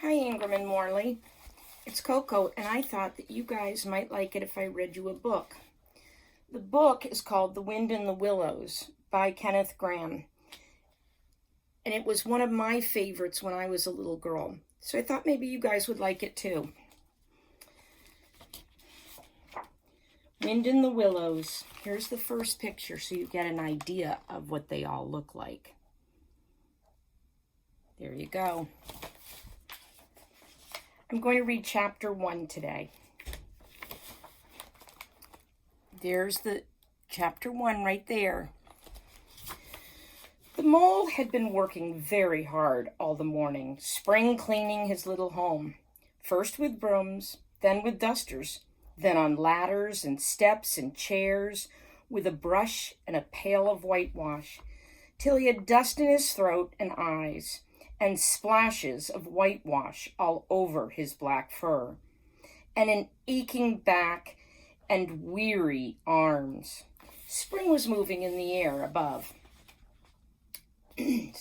Hi, Ingram and Morley. It's Coco, and I thought that you guys might like it if I read you a book. The book is called The Wind in the Willows by Kenneth Grahame, and it was one of my favorites when I was a little girl, so I thought maybe you guys would like it too. Wind in the Willows. Here's the first picture so you get an idea of what they all look like. There you go. I'm going to read chapter 1 today. There's the chapter 1 right there. The mole had been working very hard all the morning, spring cleaning his little home, first with brooms, then with dusters, then on ladders and steps and chairs, with a brush and a pail of whitewash, till he had dust in his throat and eyes, and splashes of whitewash all over his black fur, and an aching back and weary arms. Spring was moving in the air above, and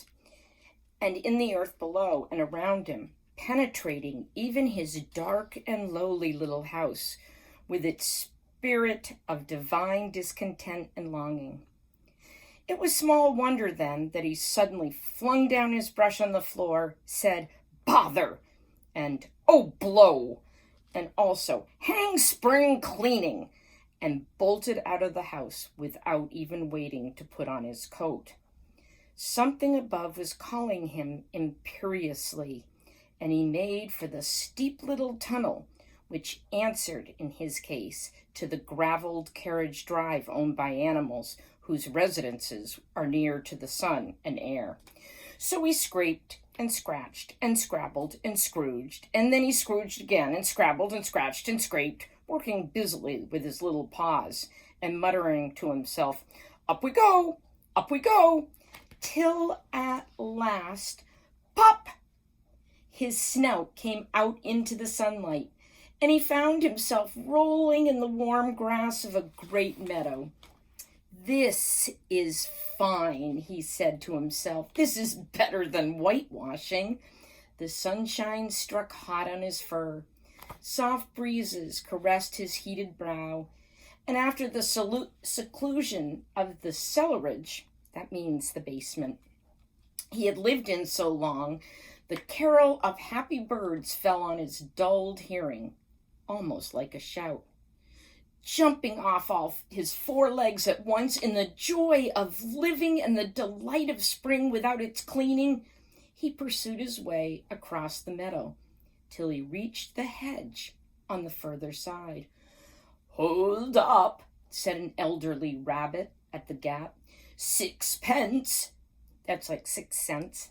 in the earth below and around him, penetrating even his dark and lowly little house with its spirit of divine discontent and longing. It was small wonder then that he suddenly flung down his brush on the floor, said, "Bother!" and "Oh, blow!" and also, "Hang spring cleaning!" and bolted out of the house without even waiting to put on his coat. Something above was calling him imperiously, and he made for the steep little tunnel, which answered, in his case, to the graveled carriage drive owned by animals whose residences are near to the sun and air. So he scraped and scratched and scrabbled and scrooged, and then he scrooged again and scrabbled and scratched and scraped, working busily with his little paws and muttering to himself, up we go, till at last, pop! His snout came out into the sunlight, and he found himself rolling in the warm grass of a great meadow. "This is fine," he said to himself. "This is better than whitewashing." The sunshine struck hot on his fur. Soft breezes caressed his heated brow. And after the seclusion of the cellarage, that means the basement, he had lived in so long, the carol of happy birds fell on his dulled hearing, almost like a shout. Jumping off all his four legs at once in the joy of living and the delight of spring without its cleaning, he pursued his way across the meadow till he reached the hedge on the further side. "Hold up," said an elderly rabbit at the gap. "Sixpence," that's like 6 cents,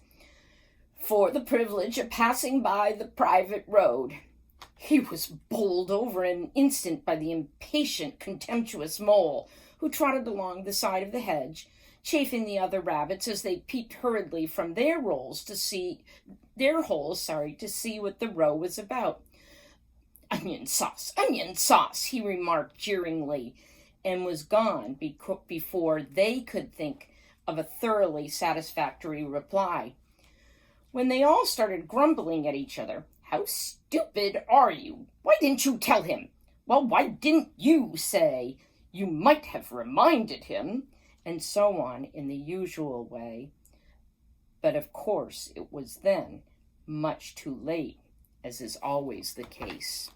"for the privilege of passing by the private road." He was bowled over in an instant by the impatient, contemptuous mole, who trotted along the side of the hedge, chaffing the other rabbits as they peeped hurriedly from their holes to see what the row was about. Onion sauce," he remarked jeeringly, and was gone before they could think of a thoroughly satisfactory reply. When they all started grumbling at each other, "How stupid are you? Why didn't you tell him? Well, why didn't you say? You might have reminded him," and so on in the usual way. But of course it was then much too late, as is always the case.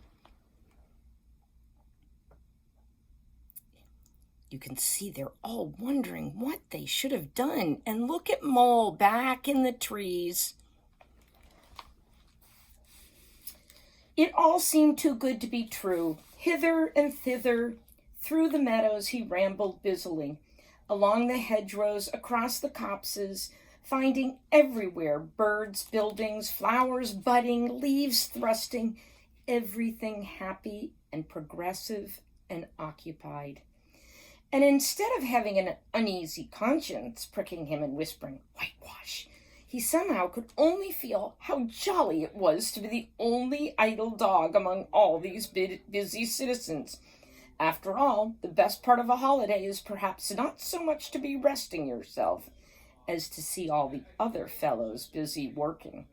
You can see they're all wondering what they should have done, and look at Mole back in the trees. It all seemed too good to be true. Hither and thither, through the meadows he rambled busily, along the hedgerows, across the copses, finding everywhere birds, buildings, flowers budding, leaves thrusting, everything happy and progressive and occupied. And instead of having an uneasy conscience pricking him and whispering, "Whitewash," he somehow could only feel how jolly it was to be the only idle dog among all these busy citizens. After all, the best part of a holiday is perhaps not so much to be resting yourself as to see all the other fellows busy working.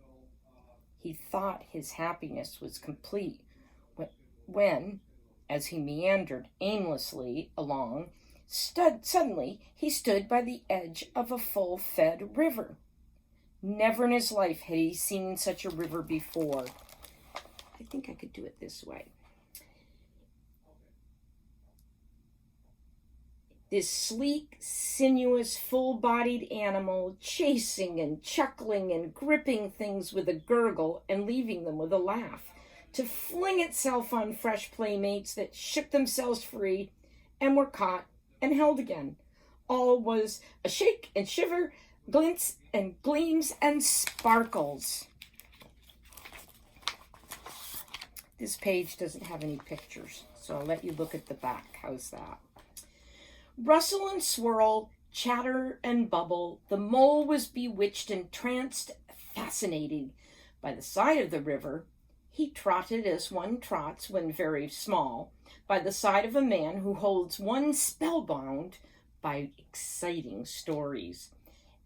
He thought his happiness was complete when, as he meandered aimlessly along, suddenly he stood by the edge of a full-fed river. Never in his life had he seen such a river before. I think I could do it this way. This sleek, sinuous, full-bodied animal, chasing and chuckling and gripping things with a gurgle and leaving them with a laugh, to fling itself on fresh playmates that shook themselves free and were caught and held again. All was a shake and shiver, glints and gleams and sparkles. This page doesn't have any pictures, so I'll let you look at the back. How's that? Rustle and swirl, chatter and bubble, the mole was bewitched, entranced, fascinated. By the side of the river, he trotted as one trots when very small, by the side of a man who holds one spellbound by exciting stories.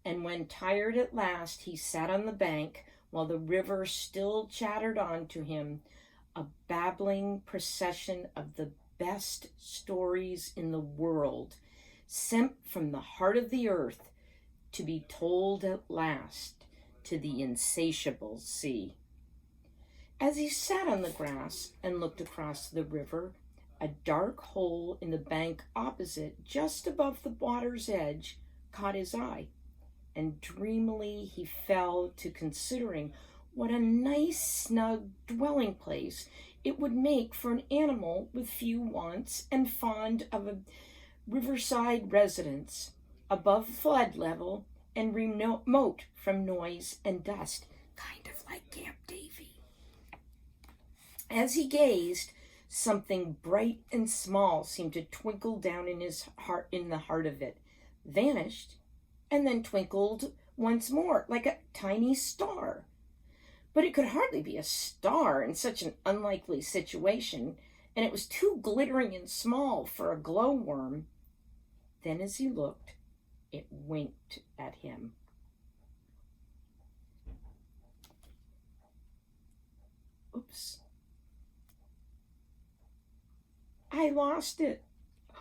And when tired at last, he sat on the bank while the river still chattered on to him, a babbling procession of the best stories in the world, sent from the heart of the earth to be told at last to the insatiable sea. As he sat on the grass and looked across the river, a dark hole in the bank opposite, just above the water's edge, caught his eye, and dreamily he fell to considering what a nice, snug dwelling place it would make for an animal with few wants and fond of a riverside residence, above flood level and remote from noise and dust, kind of like Camp Davy. As he gazed, something bright and small seemed to twinkle down in his heart, in the heart of it, vanished, and then twinkled once more like a tiny star. But it could hardly be a star in such an unlikely situation, and it was too glittering and small for a glowworm. Then as he looked, it winked at him. Oops. I lost it.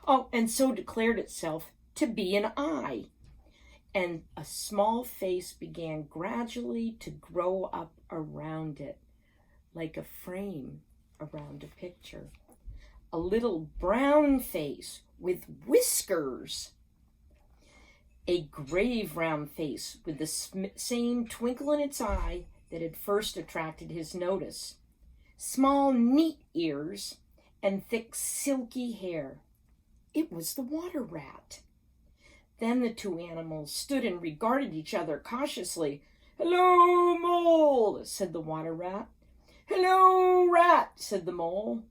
Oh, and so declared itself to be an eye. And a small face began gradually to grow up around it, like a frame around a picture. A little brown face with whiskers. A grave round face with the same twinkle in its eye that had first attracted his notice. Small, neat ears and thick, silky hair. It was the water rat. Then the two animals stood and regarded each other cautiously. "Hello, mole," said the water rat. "Hello, rat," said the mole.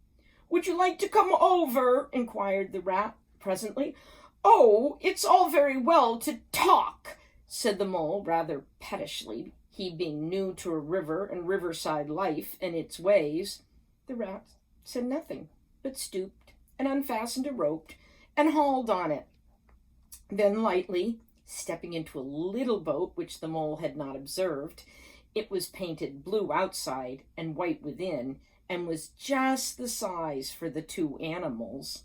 "Would you like to come over?" inquired the rat presently. "Oh, it's all very well to talk," said the mole rather pettishly, he being new to a river and riverside life and its ways. The rat said nothing, but stooped and unfastened a rope and hauled on it. Then lightly, stepping into a little boat which the mole had not observed, it was painted blue outside and white within, and was just the size for the two animals.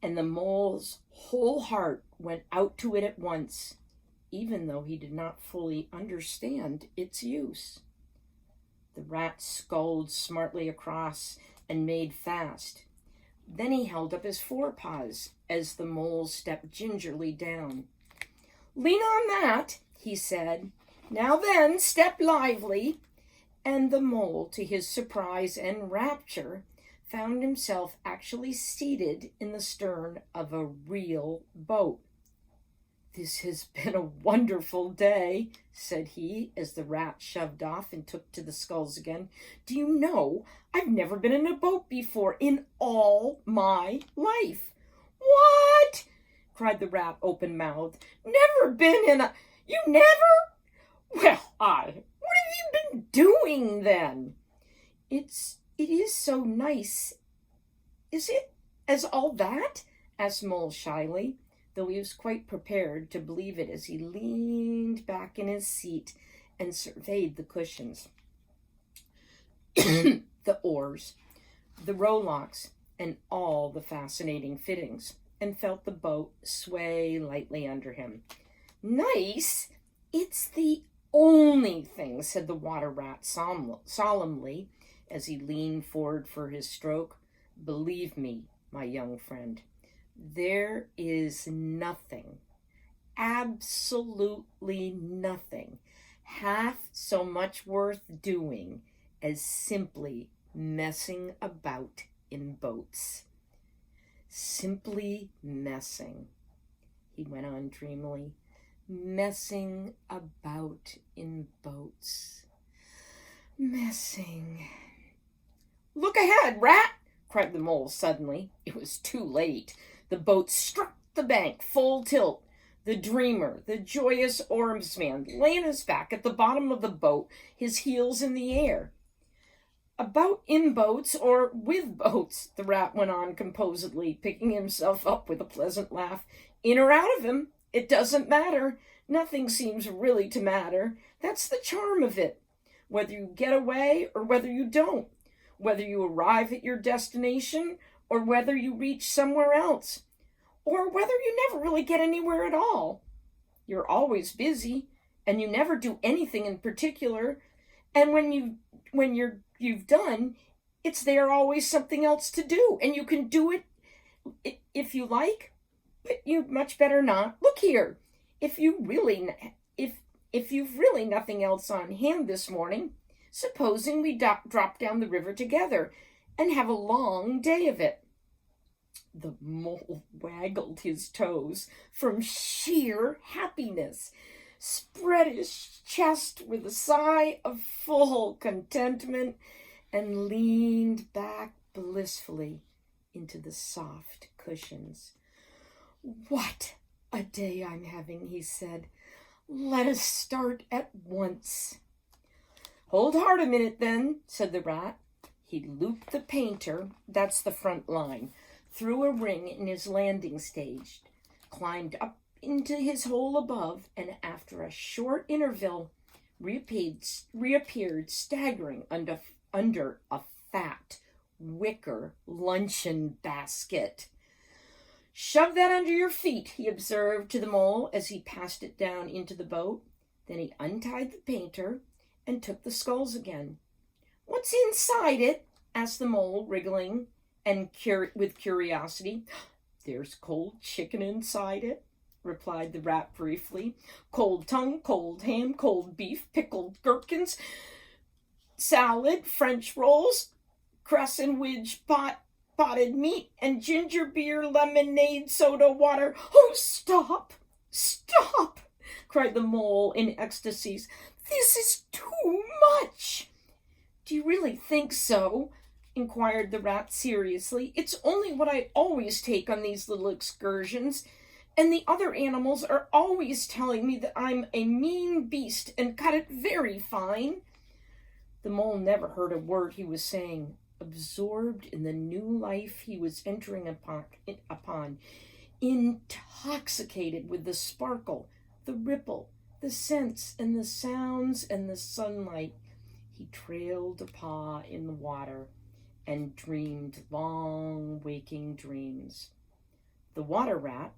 And the mole's whole heart went out to it at once, even though he did not fully understand its use. The rat sculled smartly across and made fast. Then he held up his forepaws as the mole stepped gingerly down. "Lean on that," he said. "Now then, step lively." And the mole, to his surprise and rapture, found himself actually seated in the stern of a real boat. "This has been a wonderful day," said he, as the rat shoved off and took to the sculls again. "Do you know, I've never been in a boat before in all my life." "What?" cried the rat, open-mouthed. "Never been in a... You never? Well, what have you been doing then?" It is so nice, is it, as all that?" asked Mole shyly, though he was quite prepared to believe it as he leaned back in his seat and surveyed the cushions. the oars, the rowlocks, and all the fascinating fittings, and felt the boat sway lightly under him. Nice? It's the only thing, said the water rat solemnly as he leaned forward for his stroke. Believe me, my young friend, there is nothing, absolutely nothing, half so much worth doing as simply messing about in boats. Simply messing, he went on dreamily, messing about in boats. Messing. Look ahead, rat! Cried the mole suddenly. It was too late. The boat struck the bank full tilt. The dreamer, the joyous oarsman, lay on his back at the bottom of the boat, his heels in the air. About in boats or with boats, the rat went on composedly, picking himself up with a pleasant laugh. In or out of him, it doesn't matter. Nothing seems really to matter. That's the charm of it. Whether you get away or whether you don't. Whether you arrive at your destination or whether you reach somewhere else. Or whether you never really get anywhere at all. You're always busy, and you never do anything in particular. And when you've done, it's there always something else to do, and you can do it if you like, but you'd much better not. Look here, if you've really nothing else on hand this morning, supposing we drop down the river together and have a long day of it. The mole waggled his toes from sheer happiness, spread his chest with a sigh of full contentment, and leaned back blissfully into the soft cushions. What a day I'm having, he said. Let us start at once. Hold hard a minute then, said the rat. He looped the painter, that's the front line, through a ring in his landing stage, climbed up into his hole above, and after a short interval reappeared staggering under a fat wicker luncheon basket. Shove that under your feet, he observed to the mole as he passed it down into the boat. Then he untied the painter and took the sculls again. What's inside it? Asked the mole, wriggling and with curiosity. There's cold chicken inside it, replied the rat briefly. Cold tongue, cold ham, cold beef, pickled gherkins, salad, French rolls, crescent wedge potted meat, and ginger beer, lemonade, soda water. Oh, stop! Stop! Cried the mole in ecstasies. This is too much. Do you really think so? Inquired the rat seriously. It's only what I always take on these little excursions, and the other animals are always telling me that I'm a mean beast and cut it very fine. The mole never heard a word he was saying, absorbed in the new life he was entering upon, intoxicated with the sparkle, the ripple, the scents and the sounds and the sunlight. He trailed a paw in the water and dreamed long waking dreams. The water rat,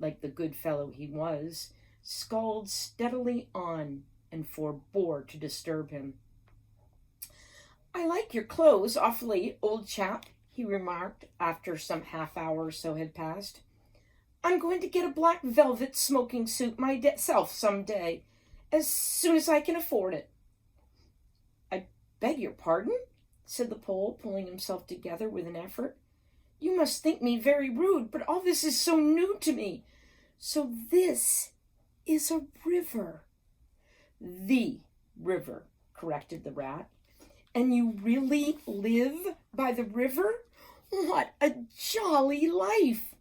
like the good fellow he was, sculled steadily on and forbore to disturb him. I like your clothes awfully, old chap, he remarked after some half hour or so had passed. I'm going to get a black velvet smoking suit myself some day, as soon as I can afford it. I beg your pardon, said the pole, pulling himself together with an effort. You must think me very rude, but all this is so new to me. So this is a river. The river, corrected the rat. And you really live by the river? What a jolly life!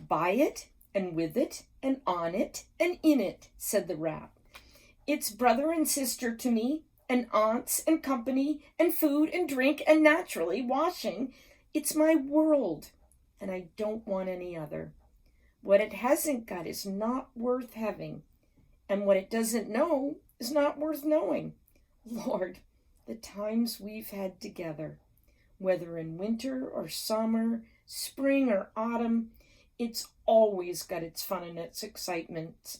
By it, and with it, and on it, and in it, said the rat. It's brother and sister to me, and aunts, and company, and food, and drink, and naturally, washing. It's my world, and I don't want any other. What it hasn't got is not worth having, and what it doesn't know is not worth knowing. Lord, the times we've had together. Whether in winter or summer, spring or autumn, it's always got its fun and its excitement.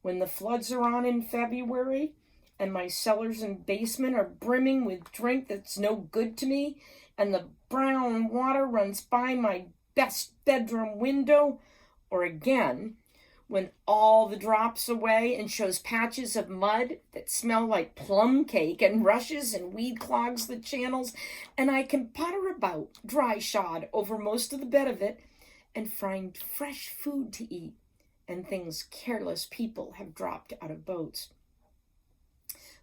When the floods are on in February, and my cellars and basement are brimming with drink that's no good to me, and the brown water runs by my best bedroom window, or again, when all the drops away and shows patches of mud that smell like plum cake and rushes and weed clogs the channels, and I can potter about dry shod over most of the bed of it and find fresh food to eat and things careless people have dropped out of boats.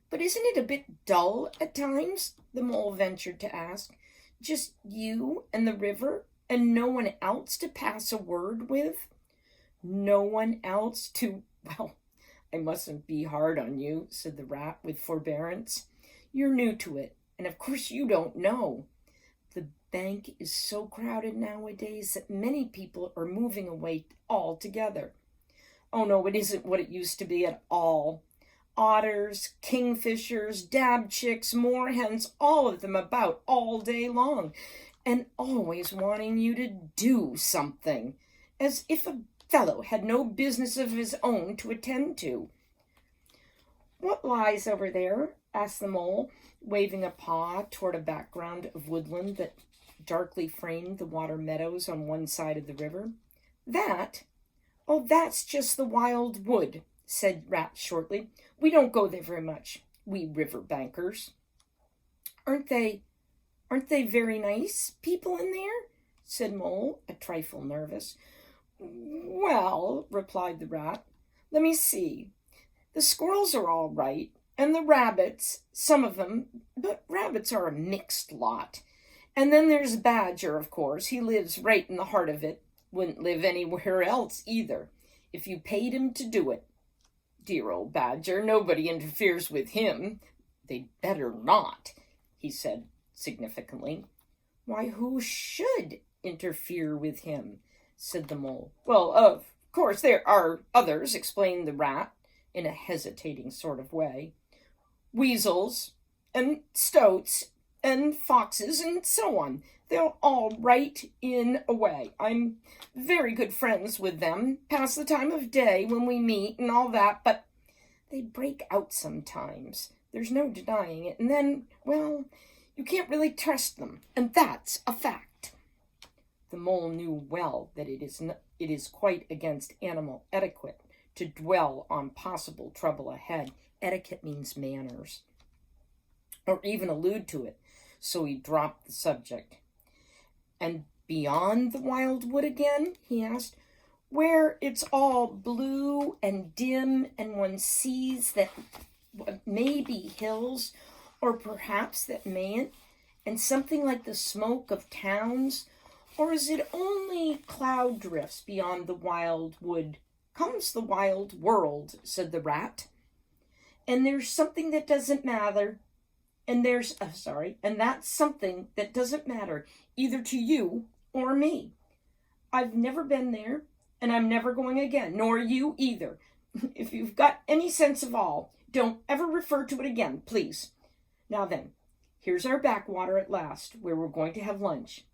But isn't it a bit dull at times? The mole ventured to ask. Just you and the river and no one else to pass a word with? No one else to, well, I mustn't be hard on you, said the rat with forbearance. You're new to it, and of course you don't know. The bank is so crowded nowadays that many people are moving away altogether. Oh no, it isn't what it used to be at all. Otters, kingfishers, dabchicks, moorhens, all of them about all day long, and always wanting you to do something, as if a fellow had no business of his own to attend to. What lies over there? Asked the mole, waving a paw toward a background of woodland that darkly framed the water meadows on one side of the river. That? Oh, that's just the wild wood, said Rat shortly. We don't go there very much, we river bankers. Aren't they very nice people in there? Said Mole, a trifle nervous. Well, replied the rat, let me see. The squirrels are all right, and the rabbits, some of them, but rabbits are a mixed lot. And then there's Badger, of course. He lives right in the heart of it. Wouldn't live anywhere else either, if you paid him to do it. Dear old Badger, nobody interferes with him. They'd better not, he said significantly. Why, who should interfere with him? Said the mole. Well, of course there are others, explained the rat in a hesitating sort of way. Weasels and stoats and foxes and so on. They'll all right in a way. I'm very good friends with them, past the time of day when we meet and all that, but they break out sometimes. There's no denying it. And then, well, you can't really trust them, and that's a fact. The mole knew well that it is quite against animal etiquette to dwell on possible trouble ahead. Etiquette means manners, or even allude to it, so he dropped the subject. And beyond the wild wood again, he asked, where it's all blue and dim and one sees that may be hills, or perhaps that mayn't, and something like the smoke of towns, or is it only cloud drifts beyond the wild wood? Comes the wild world, said the rat. And there's something that doesn't matter. And that's something that doesn't matter either to you or me. I've never been there, and I'm never going again, nor you either. If you've got any sense of all, don't ever refer to it again, please. Now then, here's our backwater at last, where we're going to have lunch.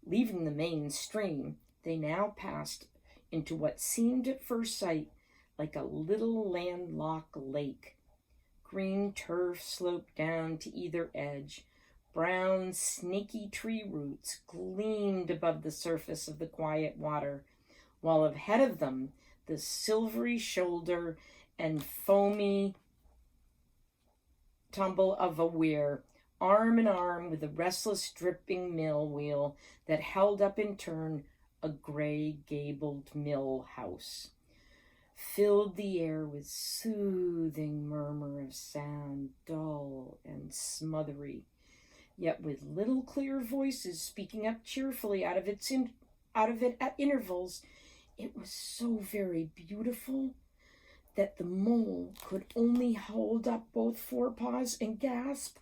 Leaving the main stream, they now passed into what seemed at first sight like a little landlocked lake. Green turf sloped down to either edge. Brown, snaky tree roots gleamed above the surface of the quiet water, while ahead of them the silvery shoulder and foamy tumble of a weir, arm in arm with the restless dripping mill wheel that held up in turn a gray gabled mill house, filled the air with soothing murmur of sound, dull and smothery, yet with little clear voices speaking up cheerfully out of it at intervals. It was so very beautiful that the mole could only hold up both forepaws and gasp,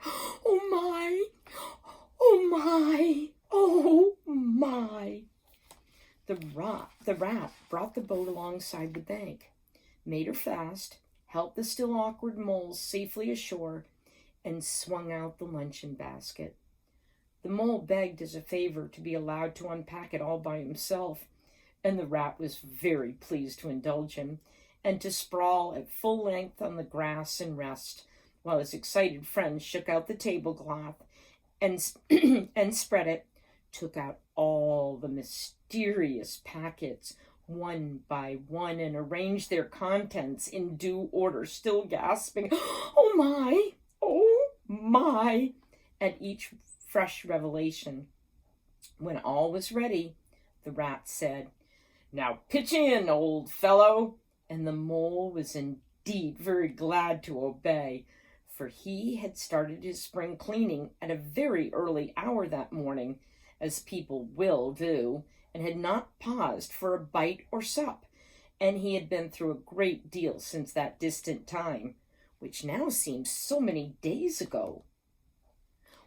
"Oh my! Oh my! Oh my!" The rat brought the boat alongside the bank, made her fast, helped the still awkward mole safely ashore, and swung out the luncheon basket. The mole begged as a favor to be allowed to unpack it all by himself, and the rat was very pleased to indulge him and to sprawl at full length on the grass and rest, while his excited friend shook out the tablecloth and, and spread it, took out all the mysterious packets one by one, and arranged their contents in due order, still gasping, "Oh my! Oh my!" at each fresh revelation. When all was ready, the rat said, "Now pitch in, old fellow." And the mole was indeed very glad to obey, for he had started his spring cleaning at a very early hour that morning, as people will do, and had not paused for a bite or sup, and he had been through a great deal since that distant time, which now seems so many days ago.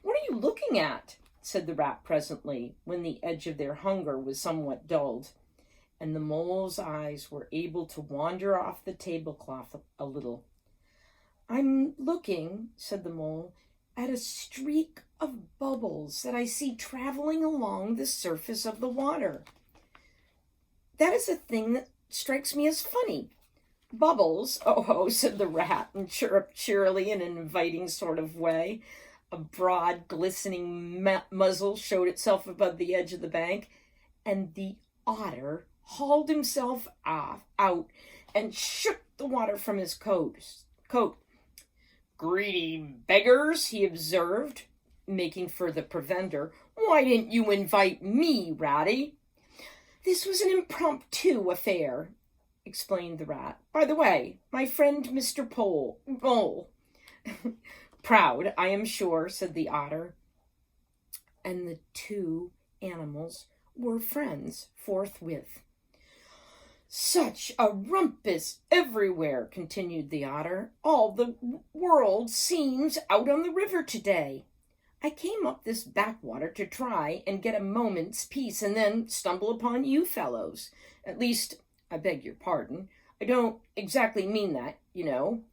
"What are you looking at?" said the rat presently, when the edge of their hunger was somewhat dulled, and the mole's eyes were able to wander off the tablecloth a little. "I'm looking," said the mole, "at a streak of bubbles that I see traveling along the surface of the water. That is a thing that strikes me as funny." "Bubbles? Oh," said the rat, and chirruped cheerily in an inviting sort of way. A broad, glistening muzzle showed itself above the edge of the bank, and the otter hauled himself out and shook the water from his coat. "Greedy beggars," he observed, making for the preventer. "Why didn't you invite me, Ratty?" "This was an impromptu affair," explained the rat. "By the way, my friend Mr. Mole." "Proud, I am sure," said the otter. And the two animals were friends forthwith. "Such a rumpus everywhere," continued the otter. "All the world seems out on the river today. I came up this backwater to try and get a moment's peace, and then stumble upon you fellows. At least, I beg your pardon. I don't exactly mean that, you know."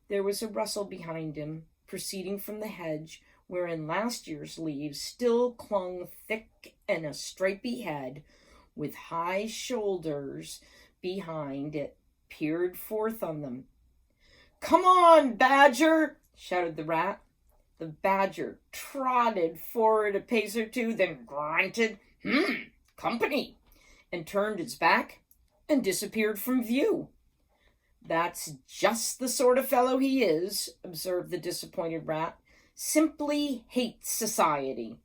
There was a rustle behind him, proceeding from the hedge, wherein last year's leaves still clung thick, and a stripy head, with high shoulders behind it, peered forth on them. "Come on, Badger!" shouted the rat. The badger trotted forward a pace or two, then grunted, "Company," and turned its back and disappeared from view. "That's just the sort of fellow he is," observed the disappointed rat. "Simply hates society.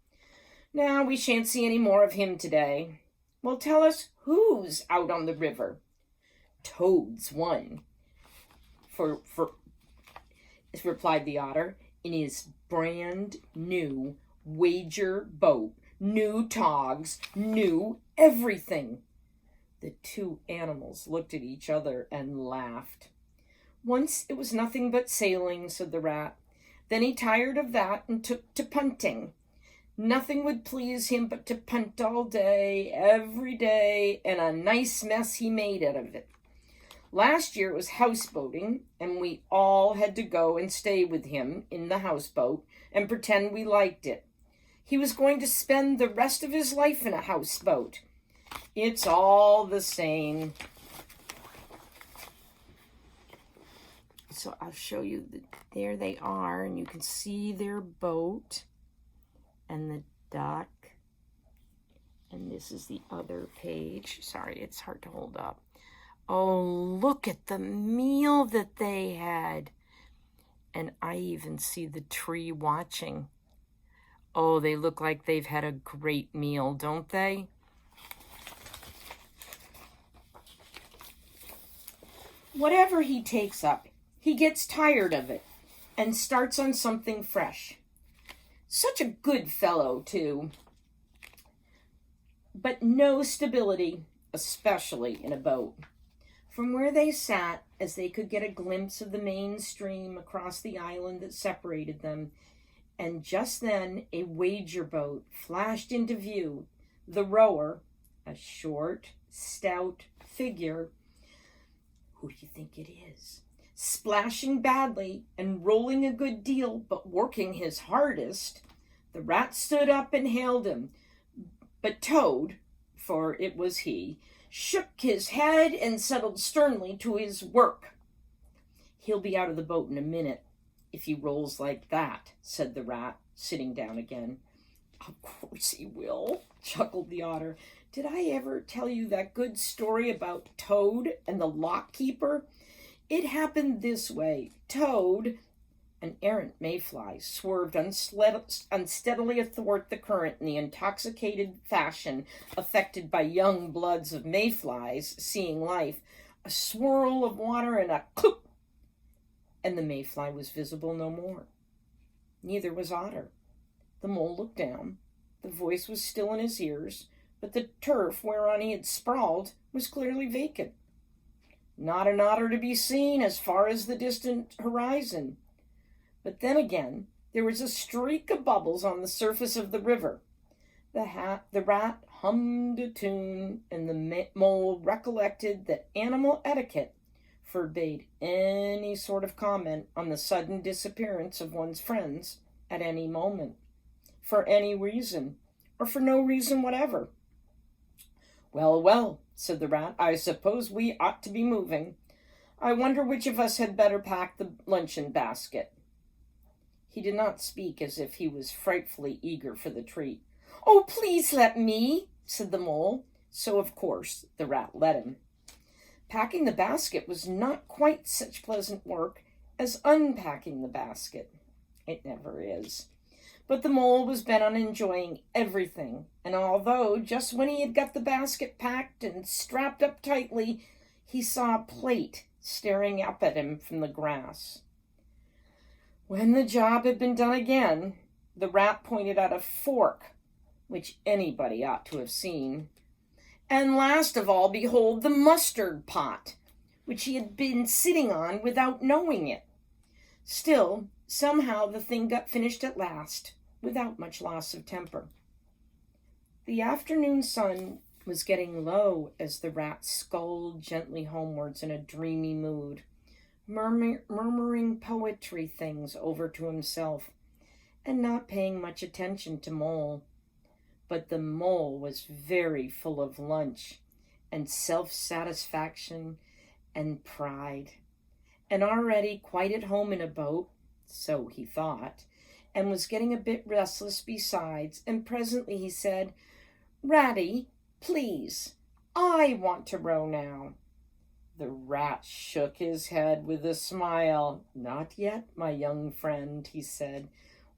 Now, we shan't see any more of him today. Well, tell us who's out on the river." "Toad's one," replied the otter, "in his brand new wager boat. New togs, new everything." The two animals looked at each other and laughed. "Once it was nothing but sailing," said the rat. "Then he tired of that and took to punting. Nothing would please him but to punt all day, every day, and a nice mess he made out of it. Last year it was houseboating, and we all had to go and stay with him in the houseboat and pretend we liked it. He was going to spend the rest of his life in a houseboat. It's all the same." So I'll show you, there they are, and you can see their boat and the duck. And this is the other page. Sorry, it's hard to hold up. Oh, look at the meal that they had. And I even see the tree watching. Oh, they look like they've had a great meal, don't they? Whatever he takes up, he gets tired of it and starts on something fresh. Such a good fellow, too. But no stability, especially in a boat. From where they sat, as they could get a glimpse of the main stream across the island that separated them, and just then a wager boat flashed into view. The rower, a short, stout figure, who do you think it is, Splashing badly and rolling a good deal, but working his hardest, the rat stood up and hailed him. But Toad, for it was he, shook his head and settled sternly to his work. "He'll be out of the boat in a minute, if he rolls like that," said the rat, sitting down again. "Of course he will," chuckled the otter. "Did I ever tell you that good story about Toad and the lock keeper? It happened this way. Toad, an errant mayfly, swerved unsteadily athwart the current in the intoxicated fashion affected by young bloods of mayflies seeing life. A swirl of water and a cloop, and the mayfly was visible no more. Neither was Otter. The mole looked down. The voice was still in his ears, but the turf whereon he had sprawled was clearly vacant. Not an otter to be seen as far as the distant horizon. But then again, there was a streak of bubbles on the surface of the river. The rat hummed a tune, and the mole recollected that animal etiquette forbade any sort of comment on the sudden disappearance of one's friends at any moment, for any reason, or for no reason whatever. "Well, well," said the rat, "I suppose we ought to be moving. I wonder which of us had better pack the luncheon basket." He did not speak as if he was frightfully eager for the treat. "Oh, please let me," said the mole. So, of course, the rat let him. Packing the basket was not quite such pleasant work as unpacking the basket. It never is. But the mole was bent on enjoying everything, and although just when he had got the basket packed and strapped up tightly, he saw a plate staring up at him from the grass. When the job had been done again, the rat pointed out a fork, which anybody ought to have seen. And last of all, behold, the mustard pot, which he had been sitting on without knowing it. Still, somehow the thing got finished at last, without much loss of temper. The afternoon sun was getting low as the rat sculled gently homewards in a dreamy mood, murmuring poetry things over to himself, and not paying much attention to Mole. But the mole was very full of lunch and self-satisfaction and pride, and already quite at home in a boat, so he thought, and was getting a bit restless besides, and presently he said, "Ratty, please, I want to row now." The rat shook his head with a smile. "Not yet, my young friend," he said.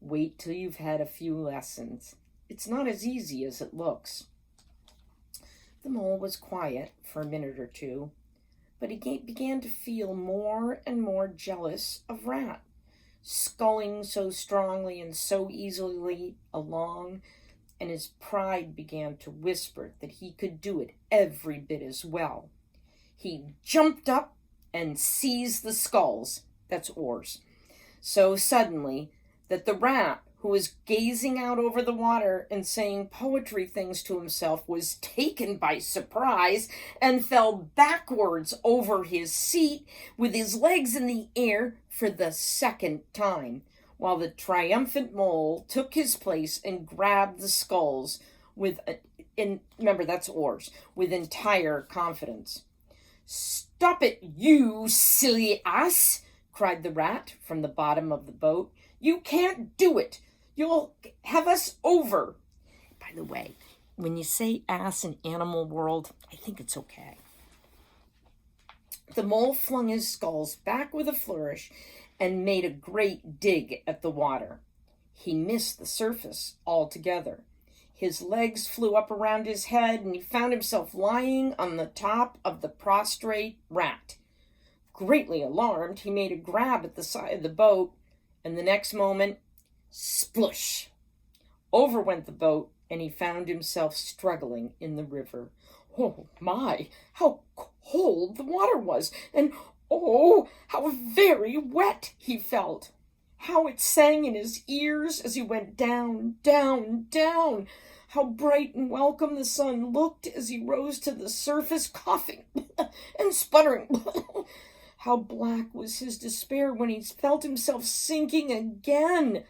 "Wait till you've had a few lessons. It's not as easy as it looks." The mole was quiet for a minute or two, but he began to feel more and more jealous of Rat, sculling so strongly and so easily along, and his pride began to whisper that he could do it every bit as well. He jumped up and seized the sculls, that's oars, so suddenly that the rat, who was gazing out over the water and saying poetry things to himself, was taken by surprise and fell backwards over his seat with his legs in the air for the second time, while the triumphant mole took his place and grabbed the sculls remember, that's oars, with entire confidence. "Stop it, you silly ass!" cried the rat from the bottom of the boat. "You can't do it. You'll have us over." By the way, when you say ass in animal world, I think it's okay. The mole flung his sculls back with a flourish and made a great dig at the water. He missed the surface altogether. His legs flew up around his head, and he found himself lying on the top of the prostrate rat. Greatly alarmed, he made a grab at the side of the boat, and the next moment, splush! Over went the boat, and he found himself struggling in the river. Oh my, how cold the water was, and oh, how very wet he felt. How it sang in his ears as he went down, down, down. How bright and welcome the sun looked as he rose to the surface, coughing and sputtering. How black was his despair when he felt himself sinking again.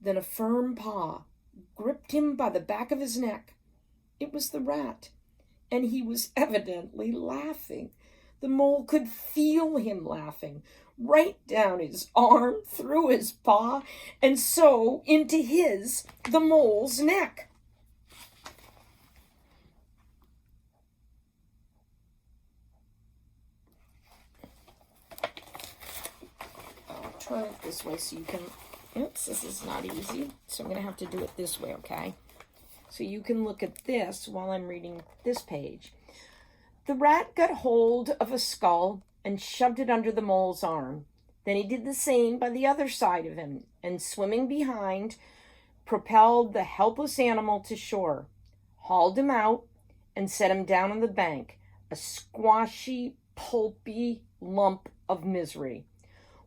Then a firm paw gripped him by the back of his neck. It was the rat, and he was evidently laughing. The mole could feel him laughing, right down his arm, through his paw, and so into the mole's neck. I'll turn it this way so you can... Oops, this is not easy, so I'm going to have to do it this way, okay? So you can look at this while I'm reading this page. The rat got hold of a skull and shoved it under the mole's arm. Then he did the same by the other side of him, and swimming behind, propelled the helpless animal to shore, hauled him out, and set him down on the bank, a squashy, pulpy lump of misery.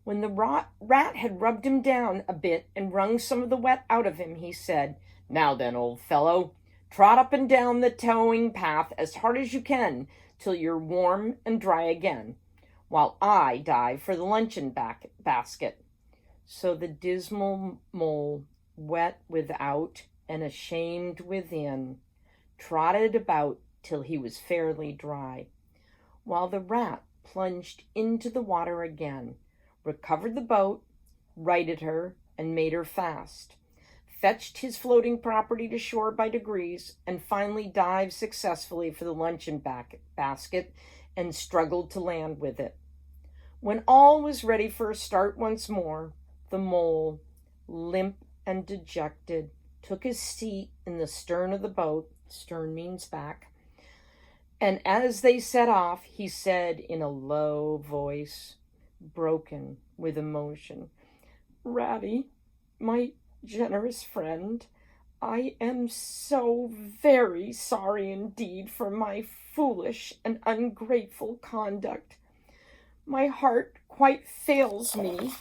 When the rat had rubbed him down a bit and wrung some of the wet out of him, he said, "Now then, old fellow, trot up and down the towing path as hard as you can till you're warm and dry again, while I dive for the luncheon basket." So the dismal mole, wet without and ashamed within, trotted about till he was fairly dry, while the rat plunged into the water again, recovered the boat, righted her, and made her fast, fetched his floating property to shore by degrees, and finally dived successfully for the luncheon basket and struggled to land with it. When all was ready for a start once more, the mole, limp and dejected, took his seat in the stern of the boat, stern means back, and as they set off, he said in a low voice, broken with emotion, "Ratty, my generous friend, I am so very sorry indeed for my foolish and ungrateful conduct. My heart quite fails me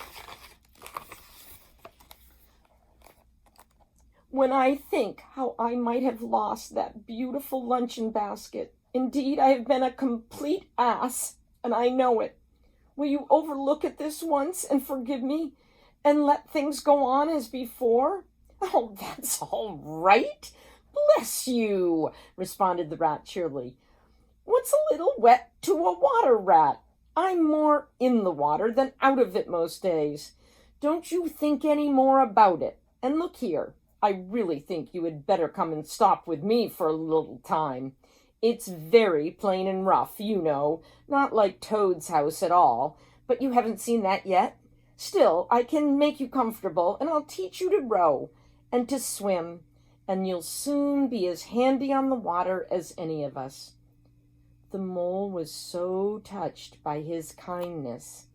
when I think how I might have lost that beautiful luncheon basket. Indeed, I have been a complete ass, and I know it. Will you overlook it this once and forgive me, and let things go on as before?" "Oh, that's all right. Bless you," responded the rat cheerily. "What's a little wet to a water rat? I'm more in the water than out of it most days. Don't you think any more about it. And look here, I really think you had better come and stop with me for a little time. It's very plain and rough, you know, not like Toad's house at all, but you haven't seen that yet. Still, I can make you comfortable, and I'll teach you to row and to swim, and you'll soon be as handy on the water as any of us." The mole was so touched by his kindness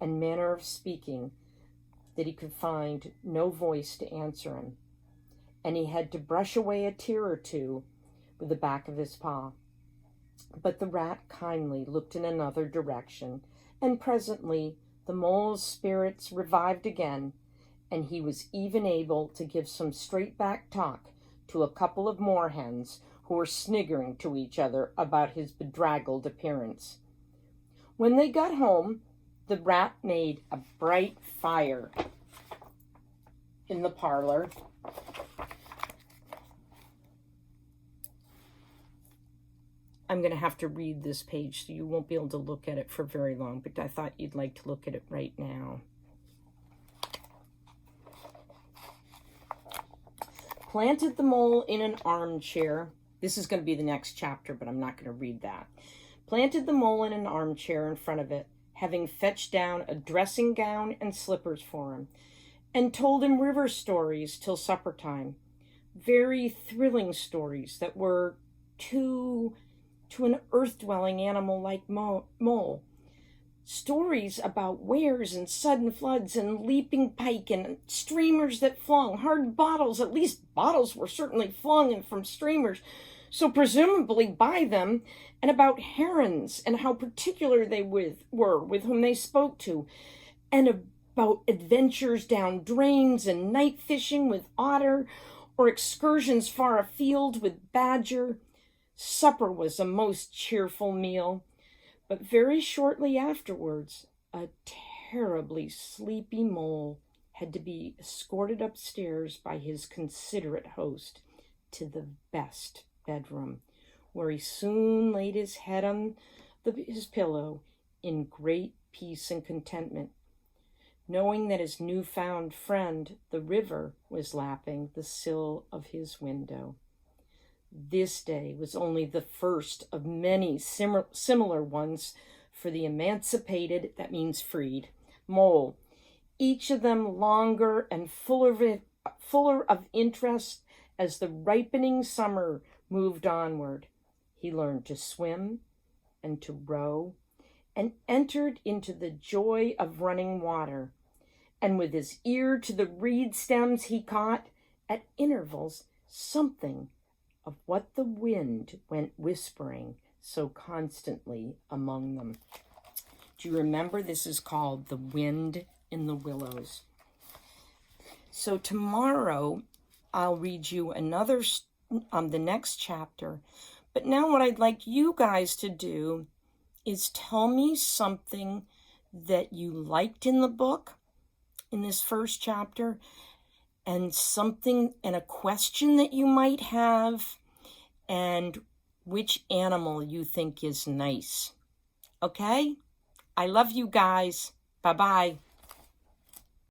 and manner of speaking that he could find no voice to answer him, and he had to brush away a tear or two with the back of his paw. But the rat kindly looked in another direction, and presently the mole's spirits revived again, and he was even able to give some straight-back talk to a couple of moorhens who were sniggering to each other about his bedraggled appearance. When they got home, the rat made a bright fire in the parlor. I'm going to have to read this page, so you won't be able to look at it for very long, but I thought you'd like to look at it right now. Planted the mole in an armchair. This is going to be the next chapter, but I'm not going to read that. Planted the mole in an armchair in front of it, having fetched down a dressing gown and slippers for him, and told him river stories till supper time. Very thrilling stories that were to an earth-dwelling animal like mole. Stories about wares and sudden floods and leaping pike and streamers that flung, hard bottles, at least bottles were certainly flung and from streamers, so presumably by them, and about herons and how particular they were with whom they spoke to, and about adventures down drains and night fishing with otter, or excursions far afield with badger. Supper was a most cheerful meal. But very shortly afterwards, a terribly sleepy mole had to be escorted upstairs by his considerate host to the best bedroom, where he soon laid his head on his pillow in great peace and contentment, knowing that his newfound friend, the river, was lapping the sill of his window. This day was only the first of many similar ones for the emancipated, that means freed, mole, each of them longer and fuller of interest as the ripening summer moved onward. He learned to swim and to row and entered into the joy of running water. And with his ear to the reed stems he caught, at intervals, something of what the wind went whispering so constantly among them. Do you remember? This is called The Wind in the Willows. So tomorrow I'll read you the next chapter. But now what I'd like you guys to do is tell me something that you liked in the book, in this first chapter, and a question that you might have, and which animal you think is nice. Okay? I love you guys. Bye-bye.